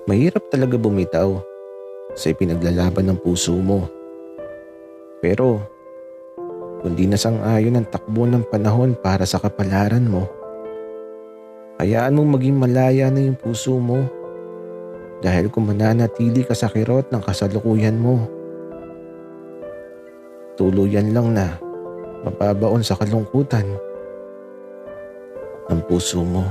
Mahirap talaga bumitaw sa ipinaglalaban ng puso mo. Pero kung di nasang-ayon ang takbo ng panahon para sa kapalaran mo, hayaan mong maging malaya na yung puso mo dahil kung mananatili ka sa kirot ng kasalukuyan mo, tuluyan lang na mababaon sa kalungkutan ng puso mo.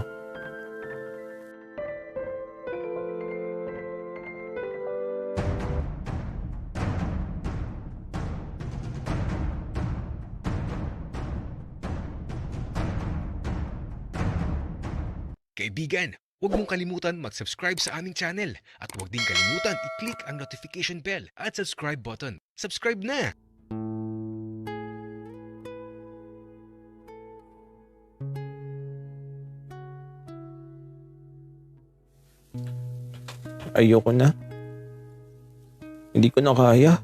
Kaibigan, huwag mong kalimutan mag-subscribe sa aming channel at huwag din kalimutan i-click ang notification bell at subscribe button. Subscribe na! Ayoko na. Hindi ko na kaya.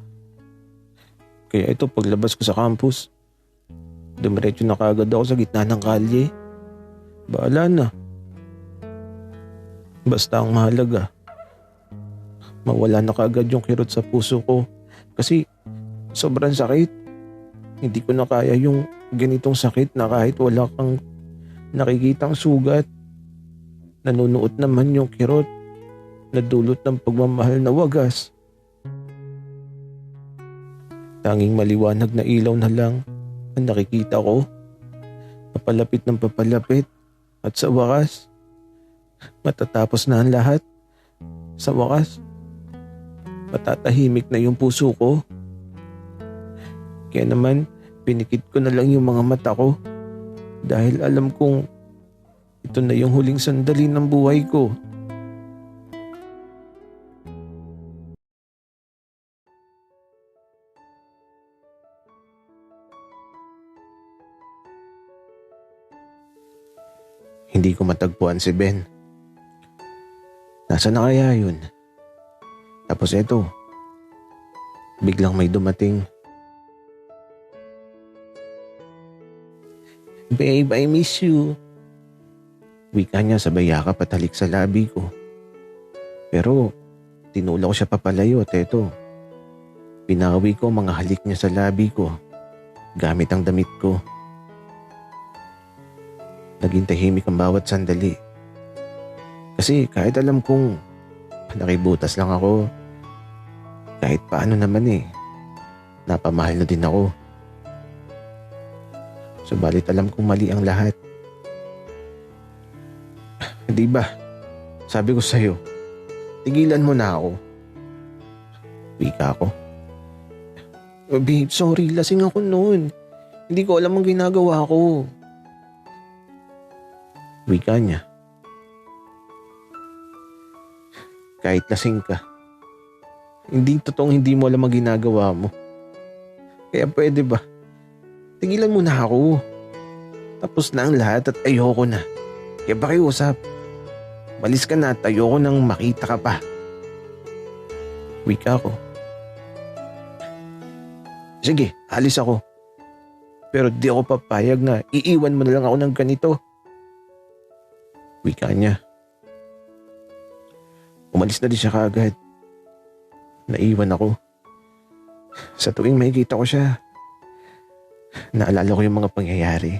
Kaya ito paglabas ko sa campus, dumiretso na kaagad ako sa gitna ng kalye. Bahala na. Basta ang mahalaga, mawala na kaagad yung kirot sa puso ko. Kasi sobrang sakit. Hindi ko na kaya yung ganitong sakit na kahit wala kang nakikitang sugat. Nanunuot naman yung kirot na dulot ng pagmamahal na wagas. Tanging maliwanag na ilaw na lang ang nakikita ko. Papalapit ng papalapit at sa wakas, matatapos na ang lahat. Sa wakas, matatahimik na yung puso ko. Kaya naman, pinikit ko na lang yung mga mata ko dahil alam kong ito na yung huling sandali ng buhay ko. Hindi ko matagpuan si Ben. Nasaan na kaya yun? Tapos eto, biglang may dumating. Babe, I miss you. Wika niya sabay yakap at halik sa labi ko. Pero tinula ko siya papalayo at eto, pinawi ko ang mga halik niya sa labi ko gamit ang damit ko. Naging tahimik ang bawat sandali. Kasi kahit alam kong nakibutas lang ako, kahit paano naman napamahal na din ako. Subalit alam kong mali ang lahat. Di ba? Sabi ko sa'yo, tigilan mo na ako. Wika ako. Oh, babe, sorry, lasing ako noon. Hindi ko alam ang ginagawa ko. Wika niya. Kahit lasing ka, hindi totoong hindi mo alam ang ginagawa mo. Kaya pwede ba? Tigilan mo na ako. Tapos na ang lahat at ayoko na. Kaya pakiusap. Malis ka na at ayoko nang makita ka pa. Wika ko. Sige, alis ako. Pero di ako papayag na iiwan mo na lang ako ng ganito. Wika niya. Umalis na din siya kaagad. Naiwan ako. Sa tuwing makikita ko siya, naalala ko yung mga pangyayari.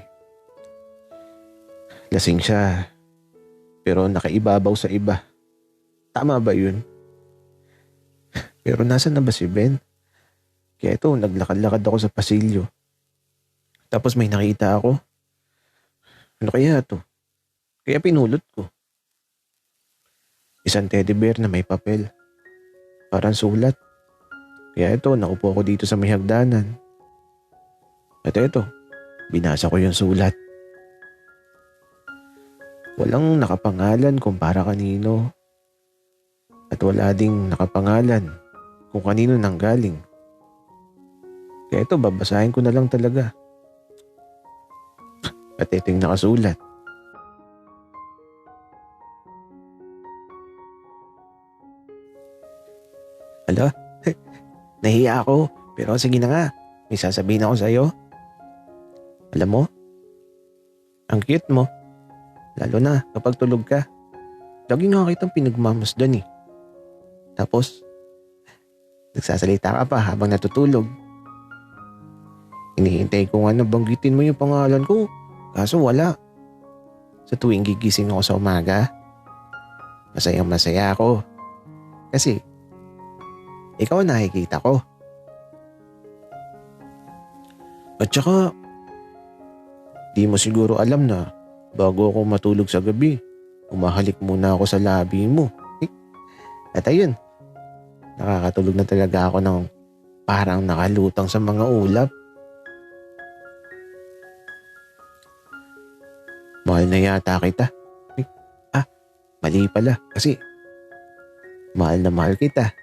Lasing siya, pero nakaibabaw sa iba. Tama ba yun? Pero nasan na ba si Ben? Kaya ito, naglakad-lakad ako sa pasilyo. Tapos may nakita ako. Ano kaya to? Kaya pinulot ko. Isang teddy bear na may papel. Parang sulat. Kaya ito, naupo ako dito sa may hagdanan. At ito, binasa ko yung sulat. Walang nakapangalan kung para kanino. At wala ding nakapangalan kung kanino nanggaling. Kaya ito, babasahin ko na lang talaga. At ito yung nakasulat. Hala, nahiya ako. Pero sige na nga, may sasabihin ako sa'yo. Alam mo, ang cute mo. Lalo na kapag tulog ka. Lagi nga kitang pinagmamasdan eh. Tapos, nagsasalita ka pa habang natutulog. Hinihintay ko nga na banggitin mo yung pangalan ko, kaso wala. Sa tuwing gigising ako sa umaga, masayang-masaya ako. Kasi, ikaw ang nakikita ko. At saka, di mo siguro alam na bago ako matulog sa gabi, umahalik muna ako sa labi mo. At ayun, nakakatulog na talaga ako ng parang nakalutang sa mga ulap. Mahal na yata kita. Mali pala kasi mahal na mahal kita.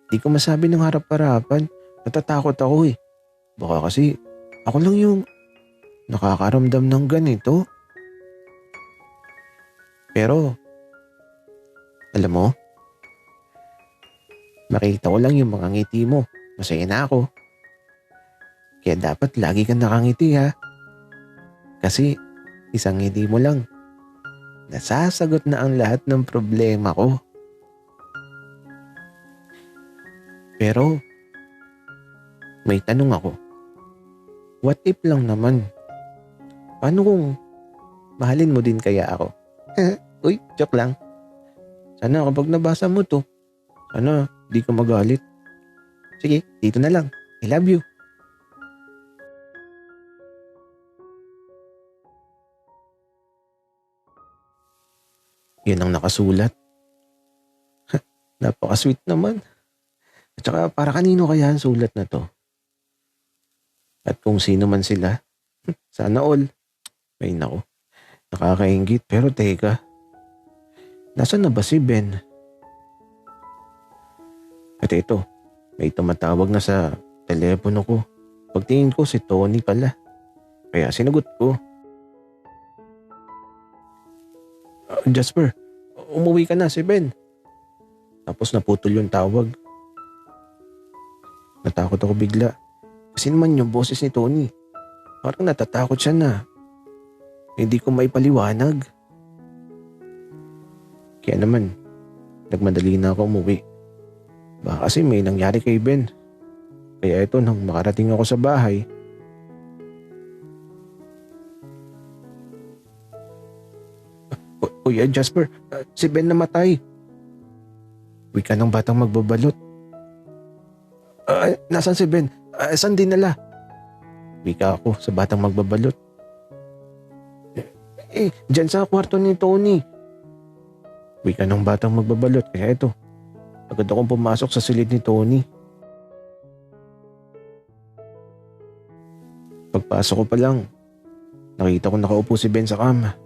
Di ko masabi ng harap-harapan. Natatakot ako eh. Baka kasi ako lang yung nakakaramdam ng ganito. Pero, alam mo, makita ko lang yung mga ngiti mo. Masaya na ako. Kaya dapat lagi kang nakangiti ha. Kasi isang ngiti mo lang, nasasagot na ang lahat ng problema ko. Pero, may tanong ako. What if lang naman? Paano kung mahalin mo din kaya ako? Uy, joke lang. Sana kapag nabasa mo to, sana di ka magalit. Sige, dito na lang. I love you. Yun ang nakasulat. Napaka-sweet naman. At saka para kanino kaya ang sulat na to? At kung sino man sila, sana all. Ay nako, nakakaingit. Pero teka, nasaan na ba si Ben? At ito, may tumatawag na sa telepono ko. Pagtingin ko si Tony pala. Kaya sinagot ko. Jasper, umuwi ka na si Ben. Tapos naputol yung tawag. Natakot ako bigla. Kasi naman yung boses ni Tony. Parang natatakot siya na hindi ko maipaliwanag. Kaya naman, nagmadali na ako umuwi. Baka kasi may nangyari kay Ben. Kaya ito, nang makarating ako sa bahay, Kuya Jasper, si Ben namatay. Wika ng batang magbabalot. Nasaan si Ben? Saan dinala? Wika ako sa batang magbabalot. Dyan sa kwarto ni Tony. Wika ng batang magbabalot. Kaya ito, agad akong pumasok sa silid ni Tony. Pagpasok ko pa lang, nakita ko nakaupo si Ben sa kama.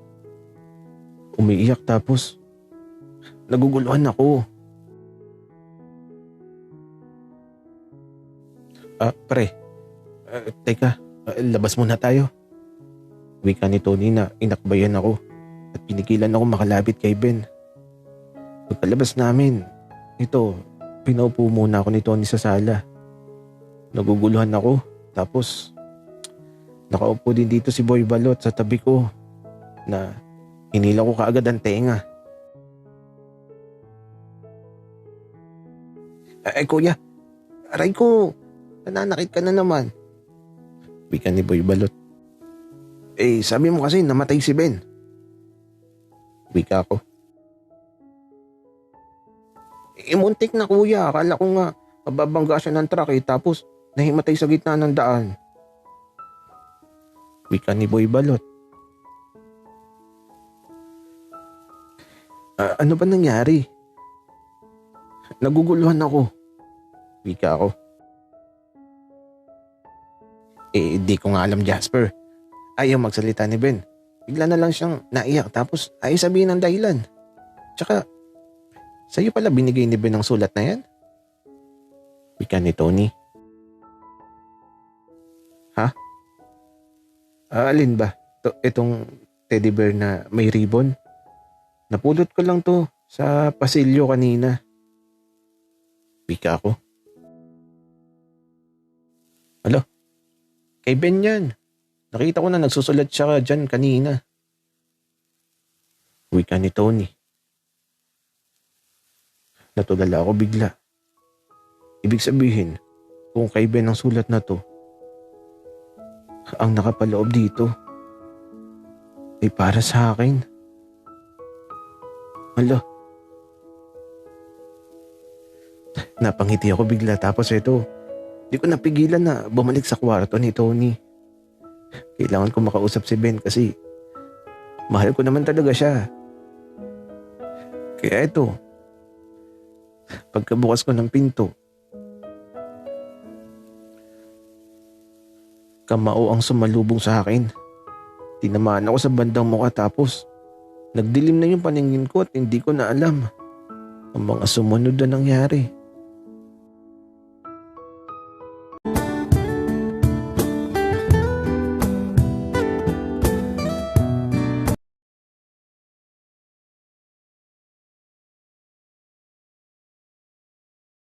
Umiiyak tapos naguguluhan ako. Pre, teka, labas muna tayo. Wika ni Tony na inakbayan ako at pinigilan ako makalapit kay Ben. Pagkalabas namin, ito, pinaupo muna ako ni Tony sa sala. Naguguluhan ako tapos nakaupo din dito si Boy Balot sa tabi ko na hinila ko kaagad ang tenga. Kuya, aray ko, nananakit ka na naman. Wika ni Boy Balot. Sabi mo kasi namatay si Ben. Wika ko. Muntik na kuya, akala ko nga mababangga siya ng truck tapos nahimatay sa gitna ng daan. Wika ni Boy Balot. Ano ba nangyari? Naguguluhan ako. Wika ako. Di ko nga alam, Jasper. Ayaw magsalita ni Ben. Bigla na lang siyang naiyak tapos ayaw sabihin ng dahilan. Tsaka, sa'yo pala binigay ni Ben ang sulat na yan? Wika ni Tony. Ha? Alin ba? Itong teddy bear na may ribbon? Napulot ko lang to sa pasilyo kanina. Wika ko. Alo? Kay Ben yan. Nakita ko na nagsusulat siya dyan kanina. Wika ni Tony. Natulala ako bigla. Ibig sabihin, kung kay Ben ang sulat na to, ang nakapaloob dito ay para sa akin. Hala. Napangiti ako bigla tapos ito, di ko napigilan na bumalik sa kwarto ni Tony. Kailangan ko makausap si Ben kasi mahal ko naman talaga siya. Kaya ito, pagkabukas ko ng pinto, kamao ang sumalubong sa akin. Tinamaan ako sa bandang mukha tapos nagdilim na yung paningin ko at hindi ko na alam ang mga sumunod na nangyari.